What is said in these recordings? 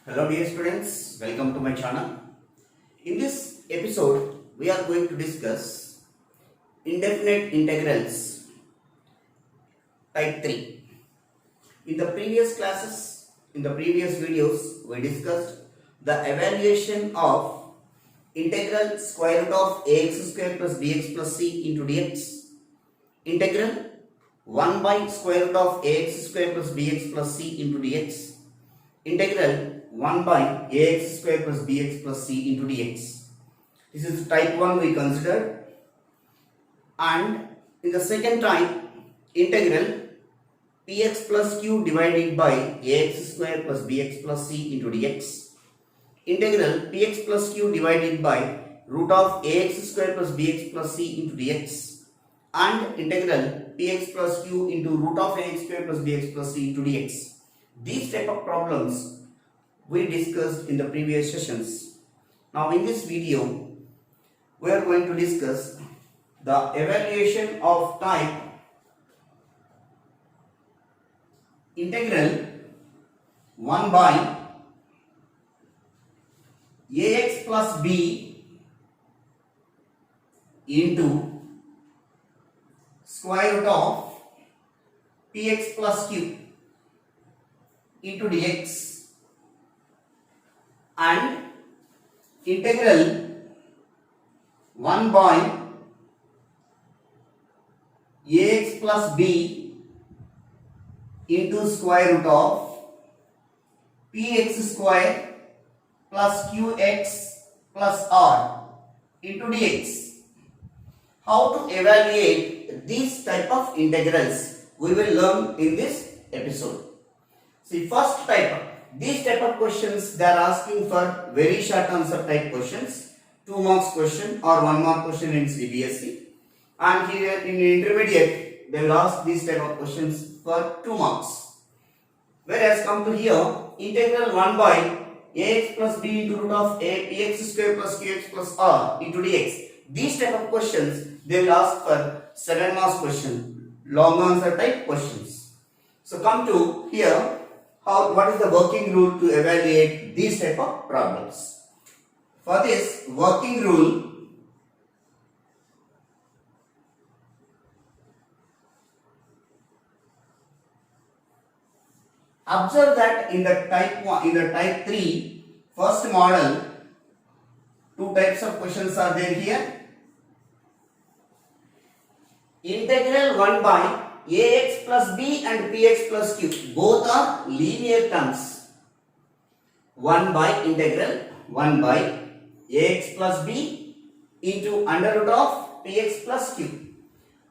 Hello dear students, welcome to my channel. In this episode, we are going to discuss indefinite integrals type 3. In the previous classes, in the previous videos, we discussed the evaluation of integral square root of ax square plus bx plus c into dx, integral 1 by square root of ax square plus bx plus c into dx, integral 1 by ax square plus bx plus c into dx. This is type 1 we considered, and in the second type, integral px plus q divided by ax square plus bx plus c into dx, integral px plus q divided by root of ax square plus bx plus c into dx, and integral px plus q into root of ax square plus bx plus c into dx. These type of problems we discussed in the previous sessions. Now in this video, we are going to discuss the evaluation of type integral 1 by ax plus b into square root of px plus q into dx, and integral 1 by ax plus b into square root of px square plus qx plus r into dx. How to evaluate these type of integrals we will learn in this episode. See, first type, these type of questions they are asking for very short answer type questions, 2 marks question or 1 mark question in CBSE, and here in intermediate they will ask these type of questions for 2 marks. Whereas come to here, integral 1 by ax plus b into root of px square plus qx plus r into dx. These type of questions they will ask for 7 marks question, long answer type questions. So come to here, what is the working rule to evaluate these type of problems? For this working rule, observe that in the type 1, in the type 3 first model, 2 types of questions are there here. Integral 1 by ax plus b and px plus q, both are linear terms. 1 by integral 1 by ax plus b into under root of px plus q.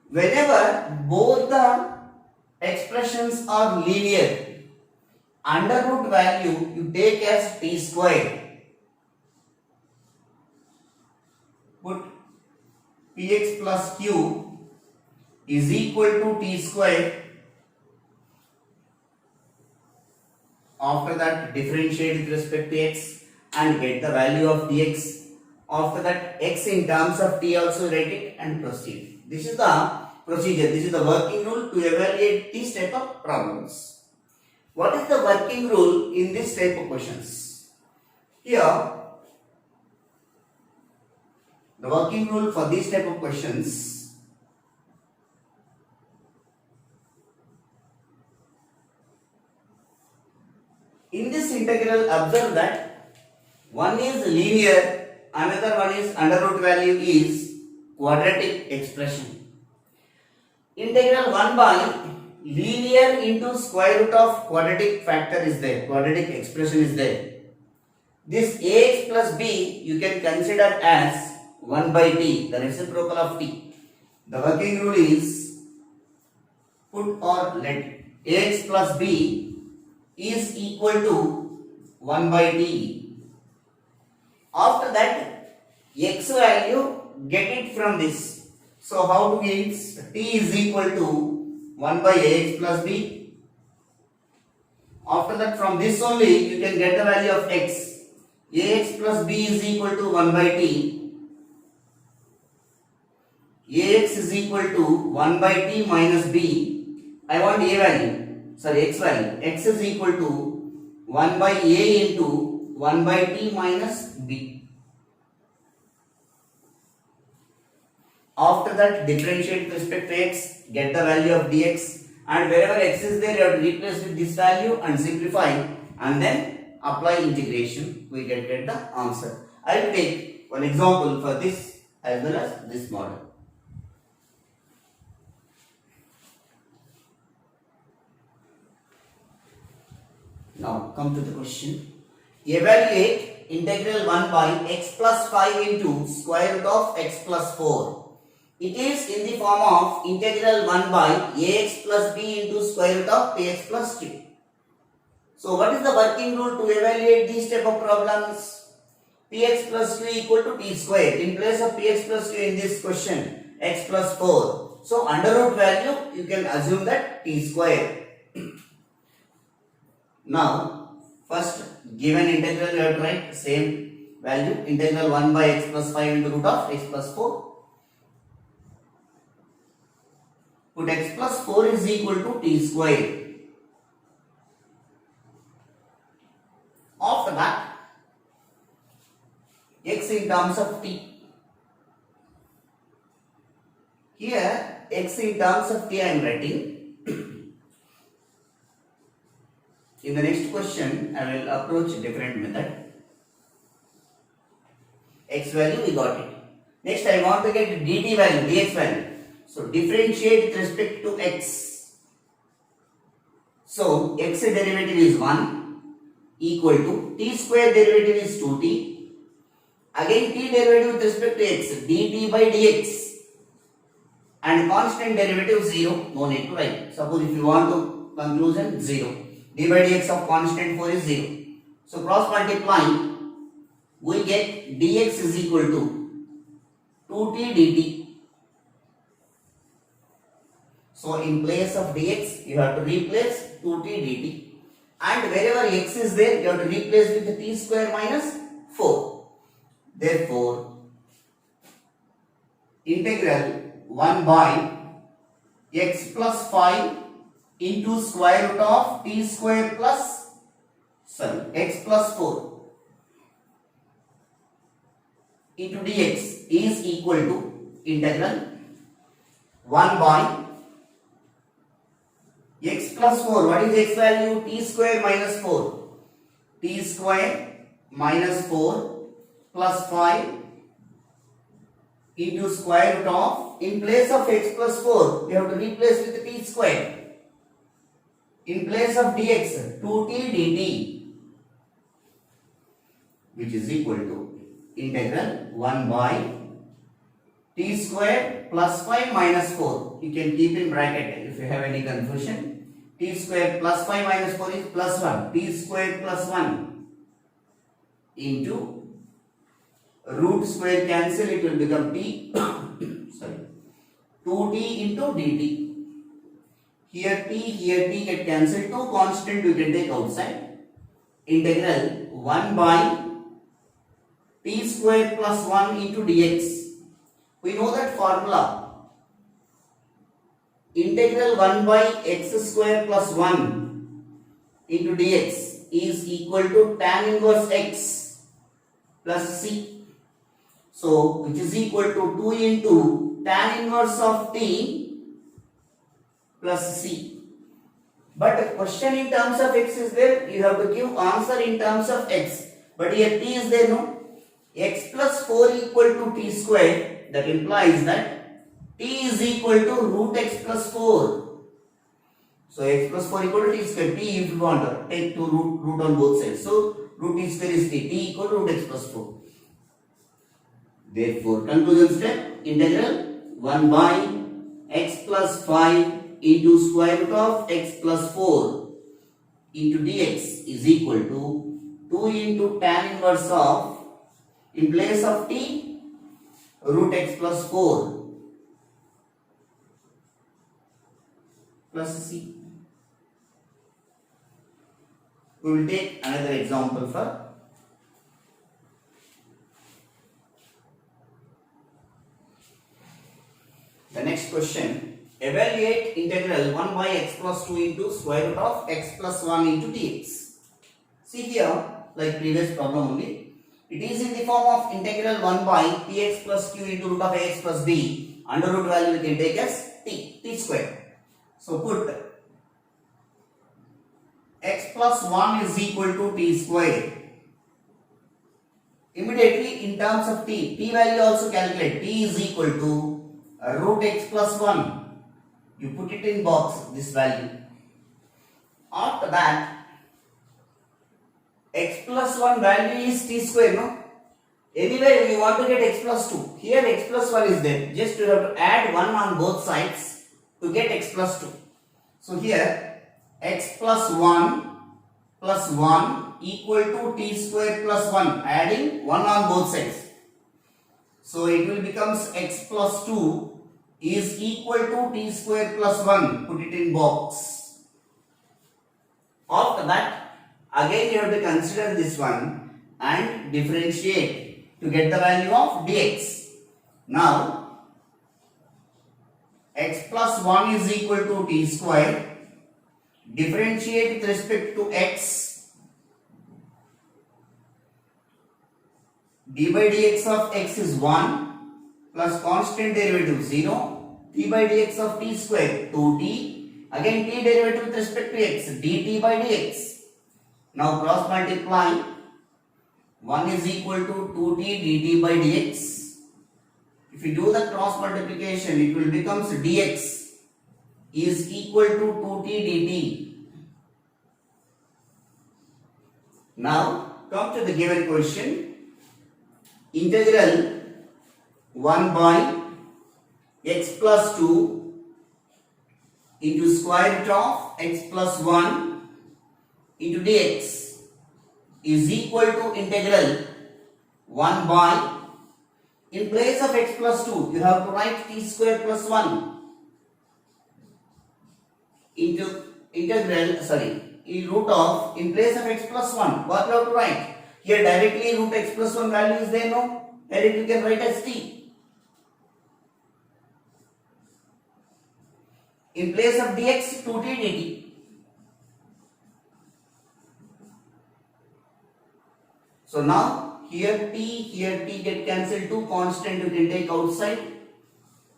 Whenever both the expressions are linear, under root value you take as t square. Put px plus q is equal to t square. After that, differentiate with respect to x and get the value of dx. After that, x in terms of t also write it and proceed. This is the procedure. This is the working rule to evaluate these type of problems. What is the working rule in this type of questions? Here, the working rule for these type of questions, in this integral, observe that one is linear, another one is under root value is quadratic expression. Integral 1 by linear into square root of quadratic factor is there, quadratic expression is there. This ax plus b you can consider as 1 by t, the reciprocal of t. The working rule is put or let ax plus b is equal to 1 by t. After that, x value get it from this. So how to get t is equal to 1 by ax plus b. After that, from this only you can get the value of x. Ax plus b is equal to 1 by t. Ax is equal to 1 by t minus b. I want a value. Sorry, x value. X is equal to 1 by a into 1 by t minus b. After that, differentiate with respect to x, get the value of dx, and wherever x is there, you have to replace with this value and simplify, and then apply integration. We get the answer. I will take one example for this as well as this model. Now come to the question. Evaluate integral 1 by x plus 5 into square root of x plus 4. It is in the form of integral 1 by ax plus b into square root of px plus q. So what is the working rule to evaluate these type of problems? Px plus q equal to t square. In place of px plus q in this question, x plus 4. So under root value you can assume that t square. Now first given integral you have to write same value, integral 1 by x plus 5 into root of x plus 4. Put x plus 4 is equal to t square. After that, x in terms of t. Here x in terms of t I am writing. In the next question, I will approach a different method. X value we got it. Next I want to get dt value, dx value. So differentiate with respect to x. So x derivative is 1 equal to t square derivative is 2t. Again t derivative with respect to x, dt by dx. And constant derivative 0, no need to write. Suppose if you want to conclusion 0. d by dx of constant 4 is 0. So cross multiplying, we get dx is equal to 2t dt. So in place of dx, you have to replace 2t dt. And wherever x is there, you have to replace with the t square minus 4. Therefore, integral 1 by x plus 5 into square root of t square plus x plus 4 into dx is equal to integral 1 by x plus 4. What is x value? T square minus 4. T square minus 4 plus 5 into square root of, in place of x plus 4, we have to replace with t square. In place of dx, 2t dt, which is equal to integral 1 by t square plus 5 minus 4. You can keep in bracket if you have any confusion. T square plus 5 minus 4 is plus 1. T square plus 1 into root square cancel, it will become t sorry 2t into dt. Here t get cancelled, 2 constant we can take outside. Integral 1 by t square plus 1 into dx. We know that formula. Integral 1 by x square plus 1 into dx is equal to tan inverse x plus c. So, which is equal to 2 into tan inverse of t plus c. But the question in terms of x is there, you have to give answer in terms of x. But here t is there, no? X plus 4 equal to t square, that implies that t is equal to root x plus 4. So x plus 4 equal to t square. T if you want to take to root on both sides. So root t square is t. T equal to root x plus 4. Therefore, conclusion step, integral 1 by x plus 5 into square root of x plus 4 into dx is equal to 2 into tan inverse of, in place of t, root x plus 4 plus c. We will take another example for the next question. Evaluate integral 1 by x plus 2 into square root of x plus 1 into dx. See here, like previous problem only, it is in the form of integral 1 by px plus q into root of ax plus b. Under root value we can take as t square. So put x plus 1 is equal to t square. Immediately in terms of t value also calculate. T is equal to root x plus 1. You put it in box, this value. After that, x plus 1 value is t square, no? Anyway, we want to get x plus 2. Here x plus 1 is there. Just you have to add 1 on both sides to get x plus 2. So here, x plus 1 equal to t square plus 1. Adding 1 on both sides. So it will becomes x plus 2 is equal to t square plus 1. Put it in box. After that, again you have to consider this one and differentiate to get the value of dx. Now, x plus 1 is equal to t square. Differentiate with respect to x. D by dx of x is 1 plus constant derivative 0. T by dx of t square 2t. Again t derivative with respect to x, dt by dx. Now cross multiply. 1 is equal to 2t dt by dx. If you do the cross multiplication, it will become dx is equal to 2t dt. Now come to the given question. Integral 1 by x plus 2 into square root of x plus 1 into dx is equal to integral 1 by, in place of x plus 2 you have to write t square plus 1 into in root of, in place of x plus 1 what you have to write? Here directly root x plus 1 value is there, no? Here you can write as t. In place of dx 2t dt. So now here t get cancelled, 2 constant you can take outside.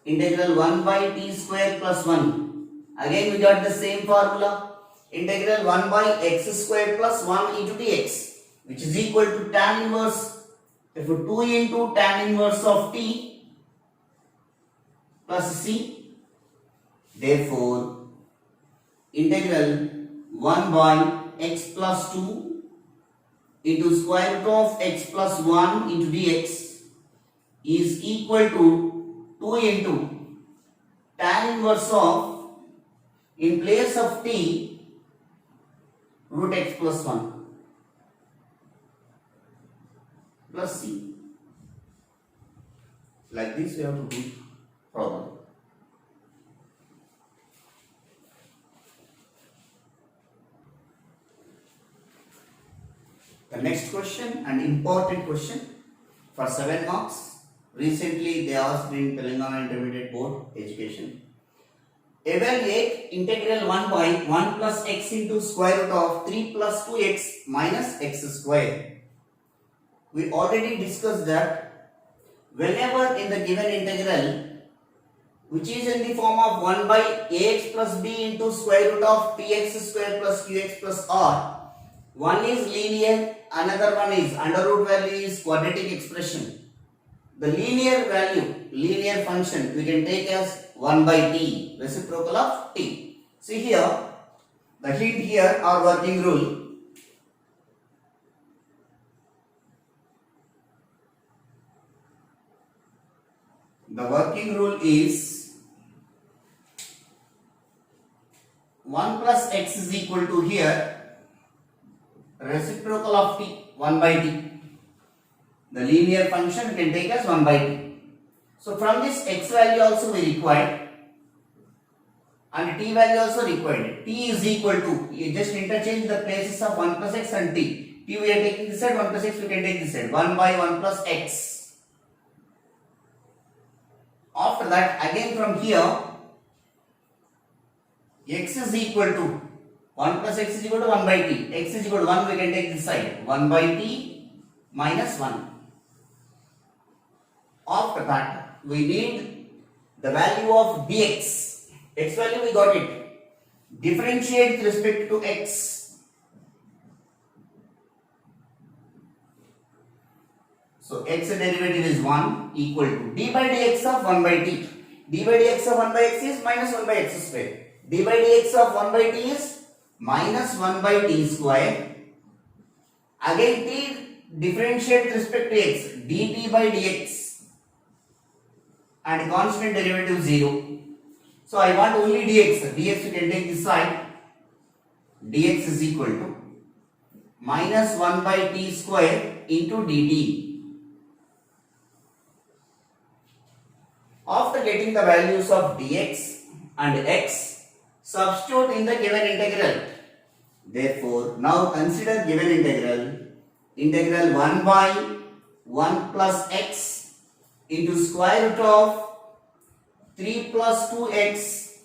Integral 1 by t square plus 1. Again we got the same formula. Integral 1 by x square plus 1 into dx, which is equal to tan inverse. Therefore 2 into tan inverse of t plus c. Therefore integral 1 by x plus 2 into square root of x plus 1 into dx is equal to 2 into tan inverse of, in place of t, root x plus 1 plus c. Like this we have to do problem. The next question, an important question for 7 marks. Recently they asked in Telangana Intermediate Board Education. Evaluate integral 1 by 1 plus x into square root of 3 plus 2x minus x square. We already discussed that whenever in the given integral which is in the form of 1 by ax plus b into square root of px square plus qx plus r, one is linear, another one is under root value is quadratic expression. The linear value, linear function we can take as 1 by t, reciprocal of t. See here, the hint here or working rule. The working rule is 1 plus x is equal to here reciprocal of t, 1 by t. The linear function we can take as 1 by t. So from this x value also we required and t value also required. T is equal to, you just interchange the places of 1 plus x and t. T we are taking this side, 1 plus x we can take this side. 1 by 1 plus x. After that again from here x is equal to 1 plus x is equal to 1 by t. X is equal to 1, we can take this side. 1 by t minus 1. After that, we need the value of dx. X value we got it. Differentiate with respect to x. So x derivative is 1 equal to d by dx of 1 by t. D by dx of 1 by x is minus 1 by x square. D by dx of 1 by t is minus 1 by t square. Again t differentiate with respect to x. dt by dx. And constant derivative 0. So I want only dx. Dx you can take this side. Dx is equal to minus 1 by t square into dt. After getting the values of dx and x, substitute in the given integral. Therefore, now consider given integral. Integral 1 by 1 plus x into square root of 3 plus 2x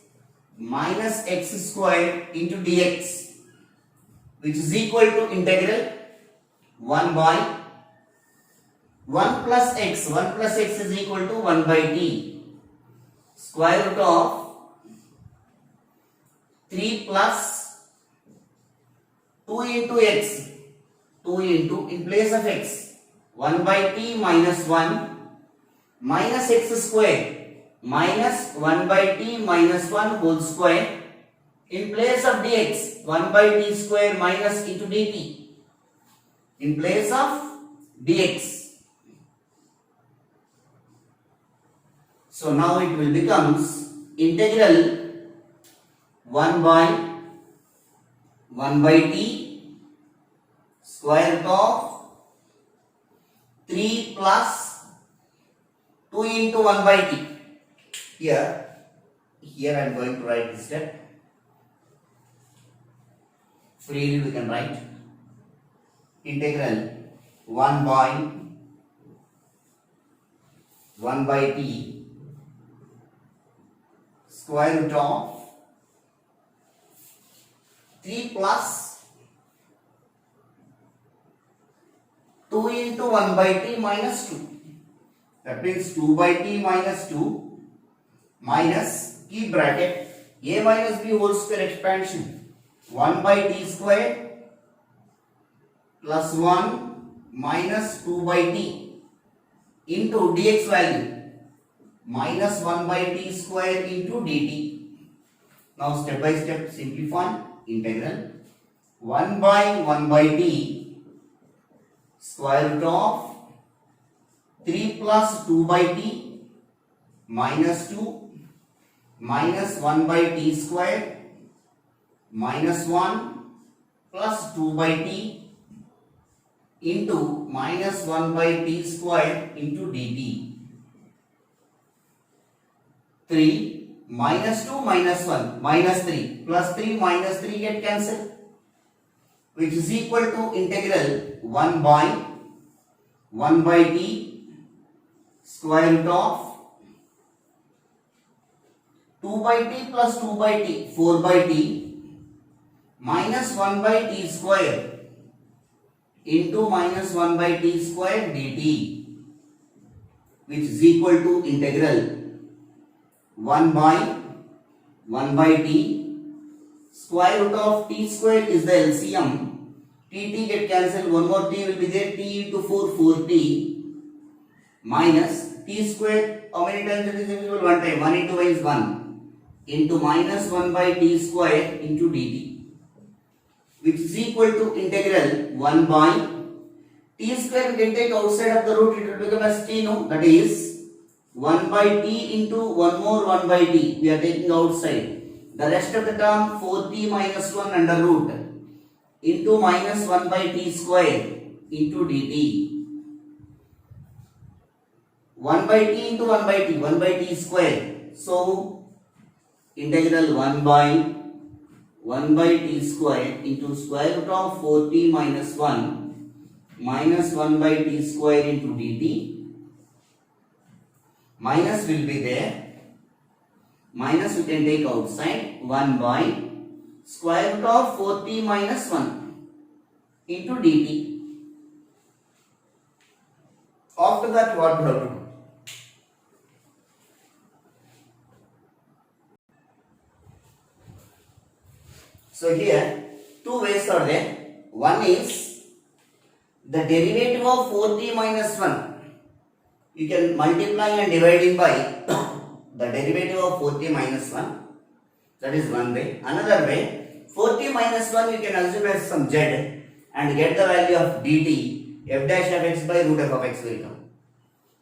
minus x square into dx, which is equal to integral 1 by 1 plus x. 1 plus x is equal to 1 by t. Square root of 3 plus 2 into x. 2 into, in place of x, 1 by t minus 1 minus x square minus 1 by t minus 1 whole square. In place of dx, 1 by t square minus into dt. In place of dx. So now it will becomes integral 1 by 1 by t square root of 3 plus 2 into 1 by t. Here I am going to write this step. Freely we can write integral 1 by 1 by t square root of 3 plus 2 into 1 by t minus 2. That means 2 by t minus 2 minus, keep bracket, a minus b whole square expansion, 1 by t square plus 1 minus 2 by t into dx value minus 1 by t square into dt. Now step by step simplify. Integral 1 by 1 by t square root of 3 plus 2 by t minus 2 minus 1 by t square minus 1 plus 2 by t into minus 1 by t square into dt. 3 minus 2 minus 1 minus 3 plus 3 minus 3 get cancelled, which is equal to integral 1 by 1 by t square root of 2 by t plus 2 by t, 4 by t minus 1 by t square into minus 1 by t square dt, which is equal to integral 1 by 1 by t square root of t square is the LCM. T get cancelled, one more t will be there, t into 4, 4t minus t square, how many times it is divisible? One time, 1 into y is 1 into minus 1 by t square into dt, which is equal to integral 1 by t square we can take outside of the root, it will become as t, no, that is 1 by t into 1 more 1 by t we are taking outside. The rest of the term 4t minus 1 under root into minus 1 by t square into dt. 1 by t into 1 by t, 1 by t square. So integral 1 by 1 by t square into square root of 4t minus 1 minus 1 by t square into dt. Minus will be there. Minus we can take outside. 1 by square root of 4t minus 1 into dt. After that, what we have to do? So here two ways are there. One is the derivative of 4t minus 1. You can multiply and dividing by the derivative of 4t minus 1. That is one way. Another way, 4t minus 1 you can assume as some z and get the value of dt, f dash of x by root f of x will come.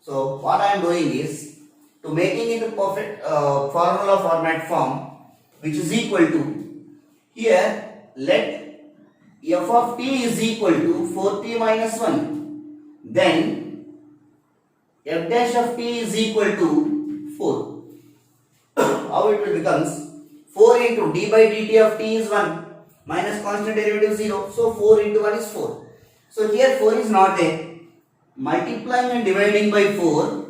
So what I am doing is to making it a perfect formula format form, which is equal to, here let f of t is equal to 4t minus 1, then f dash of t is equal to 4. How it will becomes 4 into d by dt of t is 1 minus constant derivative 0. So 4 into 1 is 4. So here 4 is not there. Multiplying and dividing by 4,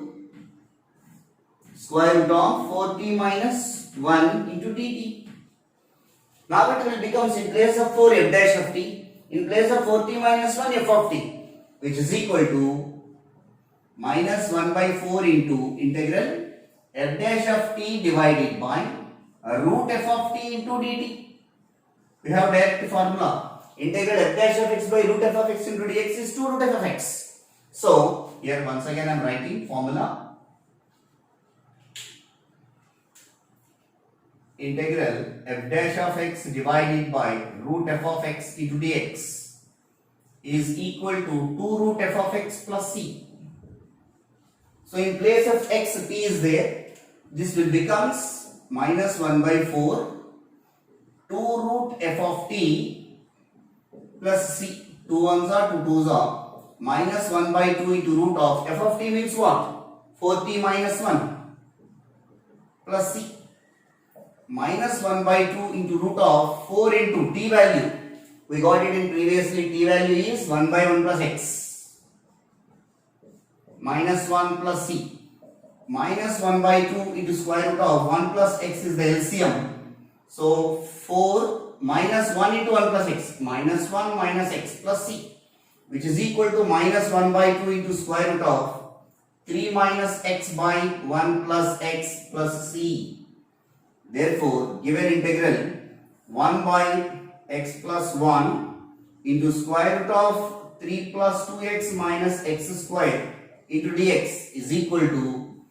square root of 4t minus 1 into dt. Now it will becomes in place of 4 f dash of t, in place of 4t minus 1 f of t, which is equal to minus 1 by 4 into integral f dash of t divided by root f of t into dt. We have direct formula. Integral f dash of x by root f of x into dx is 2 root f of x. So here once again I am writing formula. Integral f dash of x divided by root f of x into dx is equal to 2 root f of x plus c. So in place of x, t is there. This will becomes minus 1 by 4 2 root f of t plus c. 2 ones are 2 twos are minus 1 by 2 into root of f of t means what? 4t minus 1 plus c. Minus 1 by 2 into root of 4 into t value. We got it in previously. T value is 1 by 1 plus x minus 1 plus c. Minus 1 by 2 into square root of 1 plus x is the LCM. So 4 minus 1 into 1 plus x, minus 1 minus x plus c, which is equal to minus 1 by 2 into square root of 3 minus x by 1 plus x plus c. Therefore, given integral 1 by x plus 1 into square root of 3 plus 2x minus x square into dx is equal to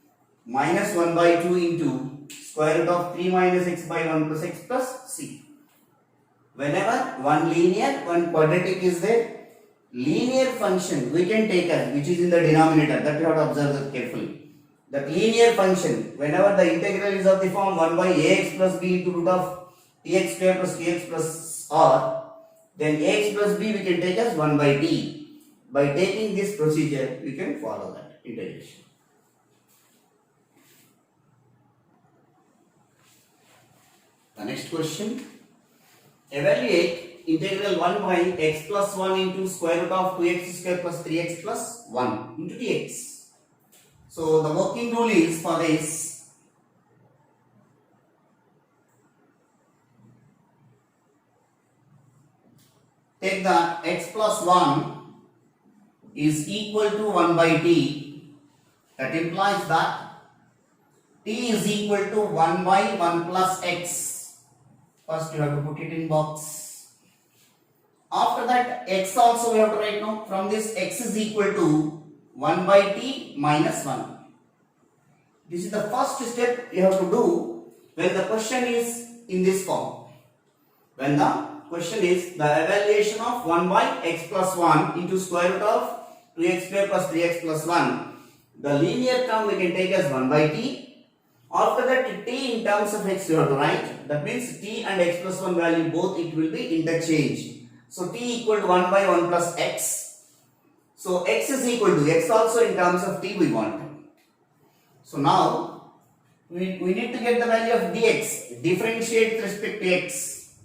minus 1 by 2 into square root of 3 minus x by 1 plus x plus c. Whenever one linear, one quadratic is there, linear function we can take as which is in the denominator, that you have to observe that carefully. That linear function, whenever the integral is of the form 1 by ax plus b into root of tx square plus tx plus r, then ax plus b we can take as 1 by d. By taking this procedure, we can follow that integration. The next question. Evaluate integral 1 by x plus 1 into square root of 2x square plus 3x plus 1 into dx. So the working rule is for this, take the x plus 1 is equal to 1 by t. That implies that t is equal to 1 by 1 plus x. First you have to put it in box. After that x also we have to write now. From this x is equal to 1 by t minus 1. This is the first step you have to do when the question is in this form. When the question is the evaluation of 1 by x plus 1 into square root of 2x square plus 3x plus 1. The linear term we can take as 1 by t. After that t in terms of x you have to write. That means t and x plus 1 value both it will be interchanged. So t equal to 1 by 1 plus x. So x is equal to x also in terms of t we want. So now we need to get the value of dx. Differentiate with respect to x.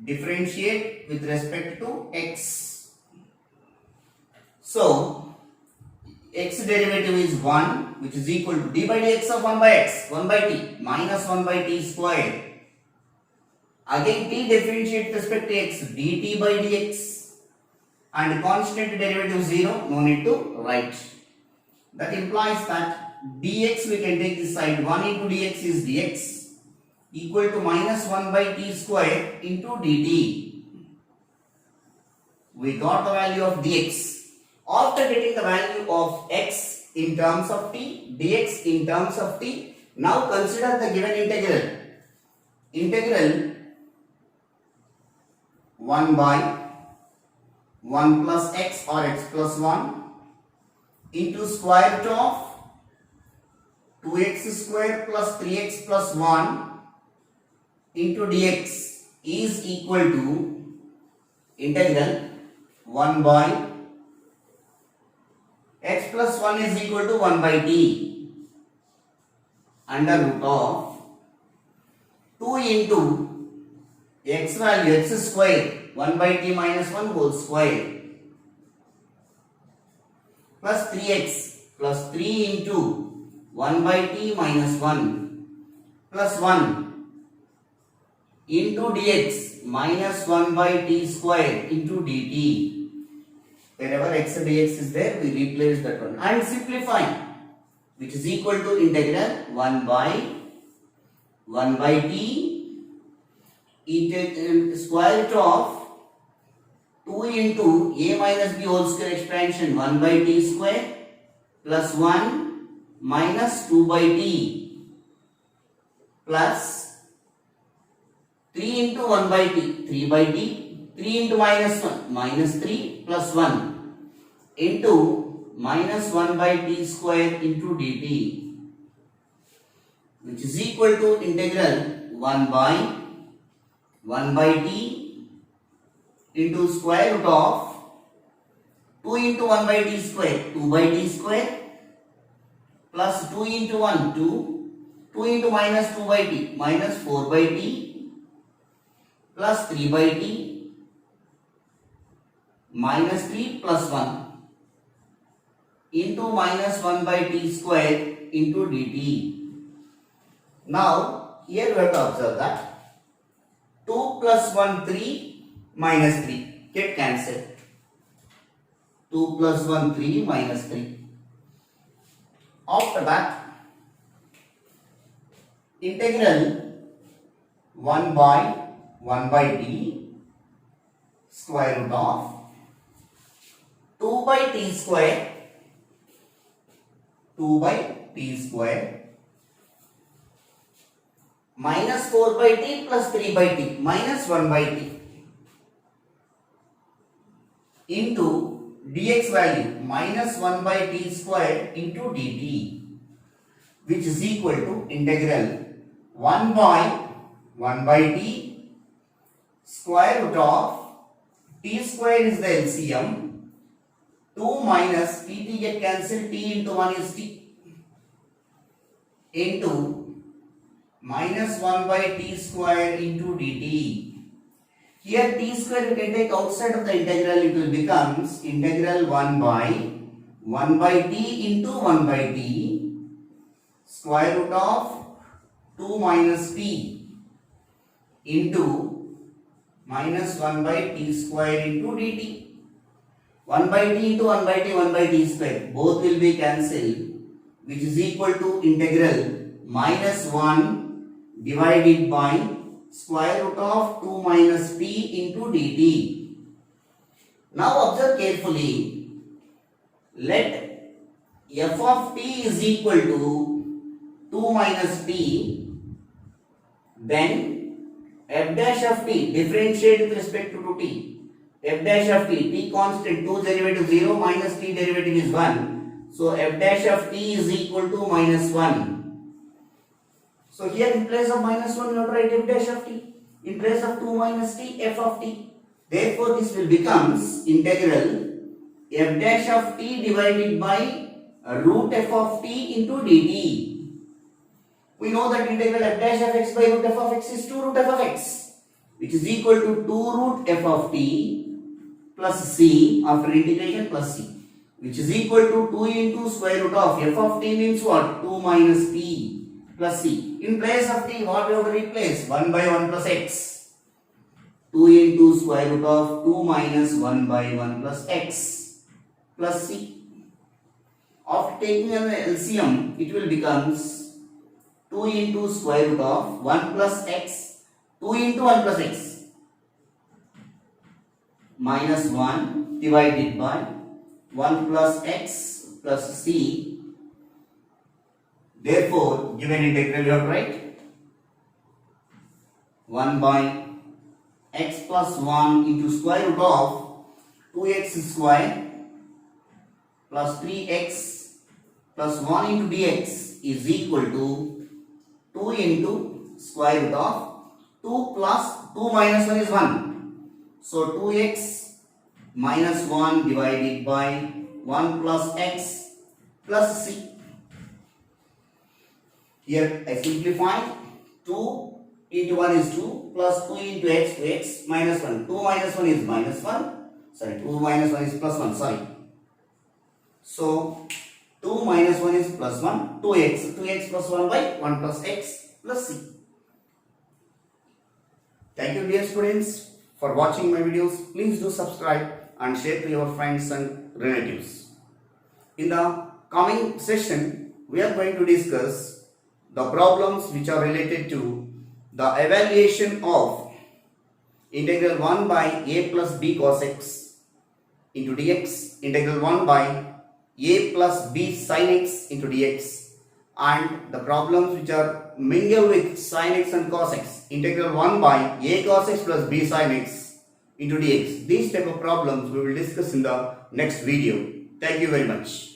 Differentiate with respect to x. So x derivative is 1, which is equal to d by dx of 1 by x, 1 by t minus 1 by t square Again t differentiate with respect to x, dt by dx, and constant derivative 0, no need to write. That implies that dx we can take this side, 1 into dx is dx equal to minus 1 by t square into dt. We got the value of dx. After getting the value of x in terms of t, dx in terms of t, now consider the given integral. Integral 1 by 1 plus x or x plus 1 into square root of 2x square plus 3x plus 1 into dx is equal to integral 1 by x plus 1 is equal to 1 by t under root of 2 into x value x square 1 by t minus 1 whole square plus 3x plus 3 into 1 by t minus 1 plus 1 into dx minus 1 by t square into dt. Wherever x and dx is there, we replace that one and simplify, which is equal to integral 1 by t into square root of 2 into a minus b whole square expansion 1 by t square plus 1 minus 2 by t plus 3 into 1 by t, 3 by t, 3 into minus 1, minus 3 plus 1 into minus 1 by t square into dt, which is equal to integral 1 by t into square root of 2 into 1 by t square, 2 by t square plus 2 into 1, 2 into minus 2 by t, minus 4 by t plus 3 by t minus 3 plus 1 into minus 1 by t square into dt. Now, here we have to observe that 2 plus 1, 3 minus 3 get cancelled. 2 plus 1, 3 minus 3. After that, integral 1 by t square root of 2 by t square minus 4 by t plus 3 by t minus 1 by t into dx value minus 1 by t square into dt, which is equal to integral 1 by t square root of t square is the LCM, 2 minus t get cancelled, t into 1 is t into minus 1 by t square into dt. Here t square we can take outside of the integral, it will becomes integral 1 by t into 1 by t square root of 2 minus t into minus 1 by t square into dt. 1 by t into 1 by t, 1 by t square, both will be cancelled, which is equal to integral minus 1 divided by square root of 2 minus t into dt. Now observe carefully, let f of t is equal to 2 minus t, then f dash of t differentiate with respect to t. F dash of t constant, 2 derivative 0 minus t derivative is 1. So f dash of t is equal to minus 1. So here in place of minus 1 you have to write f dash of t. In place of 2 minus t, f of t. Therefore this will becomes integral f dash of t divided by root f of t into dt. We know that integral f dash of x by root f of x is 2 root f of x, which is equal to 2 root f of t plus c after integration plus c, which is equal to 2 into square root of f of t means what? 2 minus t plus c. In place of t, what we have to replace? 1 by 1 plus x. 2 into square root of 2 minus 1 by 1 plus x plus c. After taking an LCM, it will becomes 2 into square root of 1 plus x, 2 into 1 plus x, minus 1 divided by 1 plus x plus c. Therefore, given integral you have to write 1 by x plus 1 into square root of 2x square plus 3x plus 1 into dx is equal to 2 into square root of 2 plus 2 minus 1 is 1. So 2x minus 1 divided by 1 plus x plus c. Here I simplify 2 into 1 is 2 plus 2 into x to x minus 1. 2 minus 1 is minus 1. Sorry, 2 minus 1 is plus 1. Sorry. So 2 minus 1 is plus 1. 2x. 2x plus 1 by 1 plus x plus c. Thank you dear students for watching my videos. Please do subscribe and share to your friends and relatives. In the coming session, we are going to discuss the problems which are related to the evaluation of integral 1 by a plus b cos x into dx, integral 1 by a plus b sin x into dx, and the problems which are mingled with sin x and cos x, integral 1 by a cos x plus b sin x into dx. These type of problems we will discuss in the next video. Thank you very much.